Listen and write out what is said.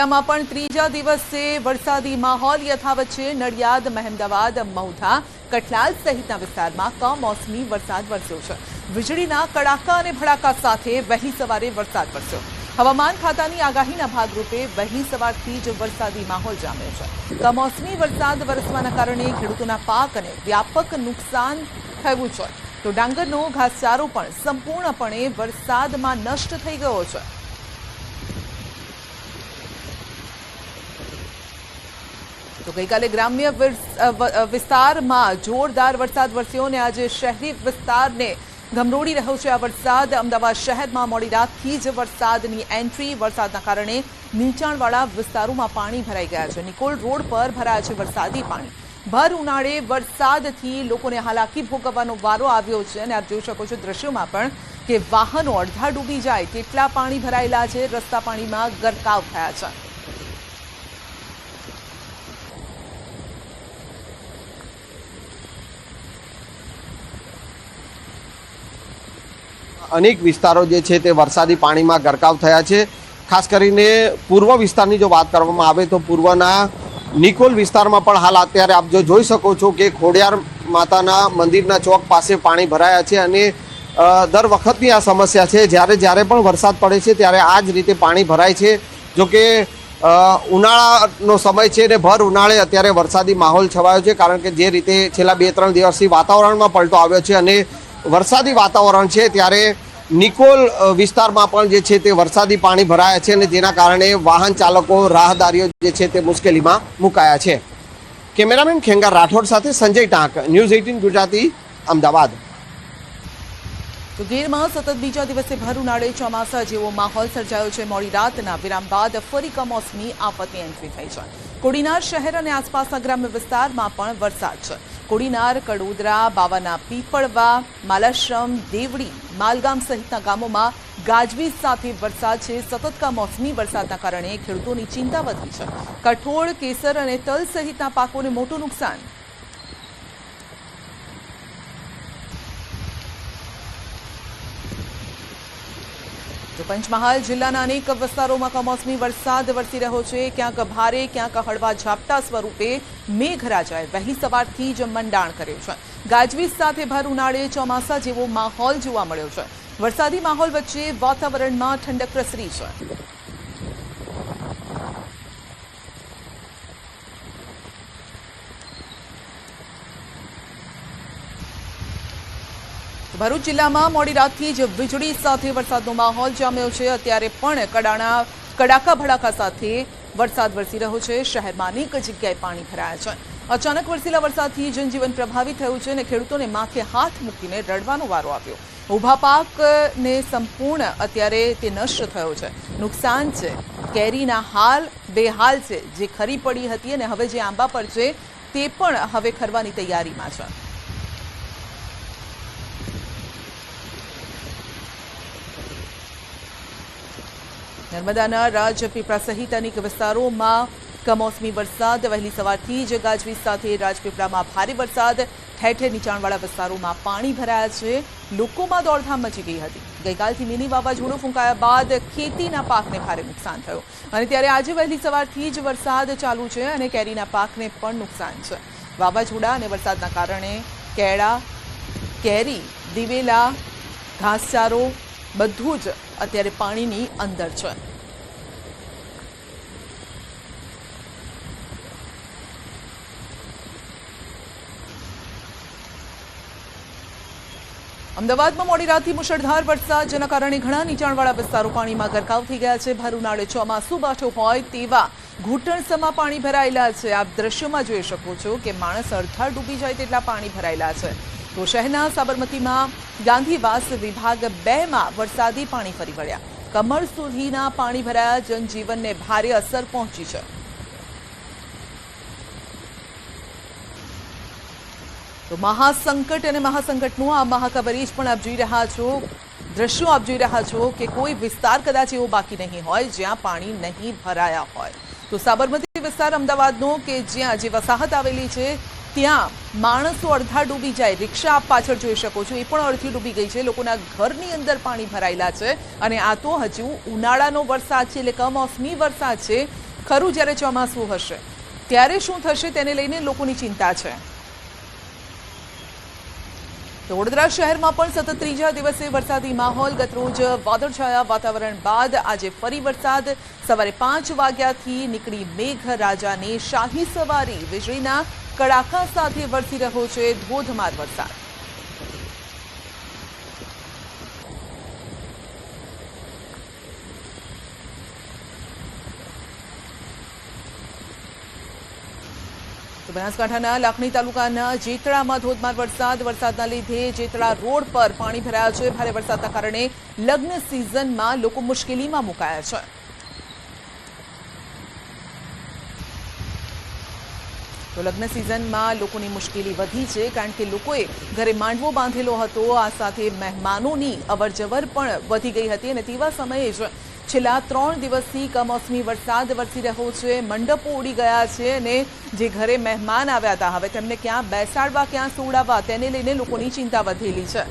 જિલ્લામાં પણ ત્રીજા દિવસે વરસાદી માહોલ યથાવત છે। નડિયાદ, મહેમદાવાદ, મહુધા, કઠલાલ સહિતના વિસ્તારમાં કમોસમી વરસાદ વરસ્યો છે। વીજળીના કડાકા અને ભડાકા સાથે વહેલી સવારે વરસાદ વરસ્યો। હવામાન ખાતાની આગાહીના ભાગરૂપે વહેલી સવારથી જ વરસાદી માહોલ જામ્યો છે। કમોસમી વરસાદ વરસવાના કારણે ખેડૂતોના પાકને વ્યાપક નુકસાન થયું છે, તો ડાંગરનો ઘાસચારો પણ સંપૂર્ણપણે વરસાદમાં નષ્ટ થઈ ગયો છે। તો ગઈકાલે ગ્રામ્ય વિસ્તારમાં જોરદાર વરસાદ વરસ્યો અને આજે શહેરી વિસ્તારને ગમરોડી રહ્યો છે આ વરસાદ। અમદાવાદ શહેરમાં મોડી રાતથી જ વરસાદની એન્ટ્રી। વરસાદના કારણે નીચાણવાળા વિસ્તારોમાં પાણી ભરાઈ ગયા છે। નિકોલ રોડ પર ભરાયા છે વરસાદી પાણી। ભર ઉનાળે વરસાદથી લોકોને હાલાકી ભોગવવાનો વારો આવ્યો છે અને આપ જોઈ શકો છો દ્રશ્યોમાં પણ કે વાહનો અડધા ડૂબી જાય તેટલા પાણી ભરાયેલા છે। રસ્તા પાણીમાં ગરકાવ થયા છે। અનેક વિસ્તારો જે છે તે વરસાદી પાણીમાં ગરકાવ થયા છે। ખાસ કરીને પૂર્વ વિસ્તારની જો વાત કરવામાં આવે તો પૂર્વના નિકોલ વિસ્તારમાં પણ હાલ અત્યારે આપ જો જોઈ શકો છો કે ખોડિયાર માતાના મંદિરના ચોક પાસે પાણી ભરાયા છે અને દર વખતની આ સમસ્યા છે। જ્યારે પણ વરસાદ પડે છે ત્યારે આ જ રીતે પાણી ભરાય છે। જો કે ઉનાળાનો સમય છે ને ભર ઉનાળે અત્યારે વરસાદી માહોલ છવાયો છે, કારણ કે જે રીતે છેલ્લા 2-3 દિવસથી વાતાવરણમાં પલટો આવ્યો છે અને વરસાદી વાતાવરણ છે ત્યારે નિકોલ વિસ્તારમાં પણ જે છે તે વરસાદી પાણી ભરાયા છે અને જેના કારણે વાહન ચાલકો, રાહદારીઓ જે છે તે મુશ્કેલીમાં મુકાયા છે। કેમેરામેન ખેંગાર રાઠોડ સાથે સંજય ટાંક, ન્યૂઝ 18 ગુજરાતી, અમદાવાદ। તો ગીરમાં સતત બીજા દિવસે ભર ઉનાળે ચોમાસા જેવો માહોલ સર્જાયો છે। મોડી રાતના વિરામ બાદ ફરી કમોસમી આફતની એન્ટ્રી થઈ છે। કોડીનાર શહેર અને આસપાસના ગ્રામ્ય વિસ્તારમાં પણ વરસાદ છે। કોડીનાર, કડોદરા, બાવાના પીપળવા, માલાશ્રમ, દેવડી, માલગામ સહિતના ગામોમાં ગાજવીજ સાથે વરસાદ છે। સતત કમોસમી વરસાદના કારણે ખેડૂતોની ચિંતા વધી છે। કઠોળ, કેસર અને તલ સહિતના પાકોને મોટું નુકસાન। તો પંચમહાલ જિલ્લાના અનેક વિસ્તારોમાં કમોસમી વરસાદ વરસી રહ્યો છે। ક્યાંક ભારે, ક્યાંક હળવા ઝાપટા સ્વરૂપે મેઘરાજાએ વહેલી સવારથી જ મંડાણ કર્યું છે। ગાજવીજ સાથે ભર ઉનાળે ચોમાસા જેવો માહોલ જોવા મળ્યો છે। વરસાદી માહોલ વચ્ચે વાતાવરણમાં ઠંડક પ્રસરી છે। ભરૂચ જિલ્લામાં મોડી રાતથી જ વીજળી સાથે વરસાદનો માહોલ જામ્યો છે। અત્યારે પણ કડાકા ભડાકા સાથે વરસાદ વરસી રહ્યો છે। શહેરમાં અનેક જગ્યાએ પાણી ભરાયા છે। અચાનક વરસેલા વરસાદથી જનજીવન પ્રભાવિત થયું છે અને ખેડૂતોને માથે હાથ મૂકીને રડવાનો વારો આવ્યો। ઊભા પાકને સંપૂર્ણ અત્યારે તે નષ્ટ થયો છે। નુકસાન છે, કેરીના હાલ બેહાલ છે, જે ખરી પડી હતી અને હવે જે આંબા પર છે તે પણ હવે ખરવાની તૈયારીમાં છે। નર્મદાના રાજપીપળા સહિત અનેક વિસ્તારોમાં કમોસમી વરસાદ। વહેલી સવારથી જ ગાજવીજ સાથે રાજપીપળામાં ભારે વરસાદ। ઠેર ઠેર નીચાણવાળા વિસ્તારોમાં પાણી ભરાયા છે। લોકોમાં દોડધામ મચી ગઈ હતી। ગઈકાલથી મિની વાવાઝોડું ફૂંકાયા બાદ ખેતીના પાકને ભારે નુકસાન થયું અને ત્યારે આજે વહેલી સવારથી જ વરસાદ ચાલુ છે અને કેરીના પાકને પણ નુકસાન છે। વાવાઝોડા અને વરસાદના કારણે કેળા, કેરી, દિવેલા, ઘાસચારો બધું જ અત્યારે પાણીની અંદર છે। અમદાવાદમાં મોડી રાતથી મુશળધાર વરસાદ, જેના કારણે ઘણા નીચાણવાળા વિસ્તારો પાણીમાં ગરકાવ થઈ ગયા છે। ભર ઉનાળે ચોમાસું બાઠું હોય તેવા ઘૂંટણસમાં પાણી ભરાયેલા છે। આપ દ્રશ્યોમાં જોઈ શકો છો કે માણસ અડધા ડૂબી જાય તેટલા પાણી ભરાયેલા છે। તો શહેરના સાબરમતીમાં ગાંધીવાસ વિભાગ 2માં વરસાદી પાણી ફરી વળ્યા। કમર સુધીના પાણી ભરાયા। જનજીવનને ભારે અસર પહોંચી છે। તો મહાસંકટ અને મહાસંકટનું આ મહાકવરેજ પણ આપ જોઈ રહ્યા છો। દ્રશ્યો આપ જોઈ રહ્યા છો કે કોઈ વિસ્તાર કદાચ એવો બાકી નહીં હોય જ્યાં પાણી નહીં ભરાયા હોય। તો સાબરમતી વિસ્તાર અમદાવાદનો કે જ્યાં જે વસાહત આવેલી છે ત્યાં માણસો અડધા ડૂબી જાય। રિક્ષા આપ પાછળ જોઈ શકો છો, એ પણ અડધી ડૂબી ગઈ છે। લોકોના ઘરની અંદર પાણી ભરાયેલા છે અને આ તો હજુ ઉનાળાનો વરસાદ છે, એટલે કમોસમી વરસાદ છે। ખરું જ્યારે ચોમાસું હશે ત્યારે શું થશે તેને લઈને લોકોની ચિંતા છે. તો વડોદરા શહેરમાં પણ સતત ત્રીજા દિવસે વરસાદી માહોલ. ગતરોજ વાદળછાયા વાતાવરણ બાદ આજે ફરી વરસાદ. સવારે 5 વાગ્યાથી નીકળી મેઘરાજાની શાહી સવારી. વીજળીના કડાકા સાથે વરસી રહ્યો છે ધોધમાર વરસાદ. બનાસકાંઠાના લાખણી તાલુકાના જેતળામાં ધોધમાર વરસાદ. વરસાદના લીધે જેતળા રોડ પર પાણી ભરાયા છે. ભારે વરસાદના કારણે લગ્ન સિઝનમાં લોકો મુશ્કેલીમાં મુકાયા છે. તો લગ્ન સિઝનમાં લોકોની મુશ્કેલી વધી છે કારણ કે લોકોએ ઘરે માંડવો બાંધેલો હતો. આ સાથે મહેમાનોની અવરજવર પણ વધી ગઈ હતી અને તેવા સમયે જ છેલ્લા 3 દિવસથી કમોસમી વરસાદ વરસી રહ્યો છે. મંડપો ઉડી ગયા છે અને જે ઘરે મહેમાન આવ્યા હતા હવે તેમને ક્યાં બેસાડવા ક્યાં સુવડાવવા તેને લઈને લોકોની ચિંતા વધેલી છે.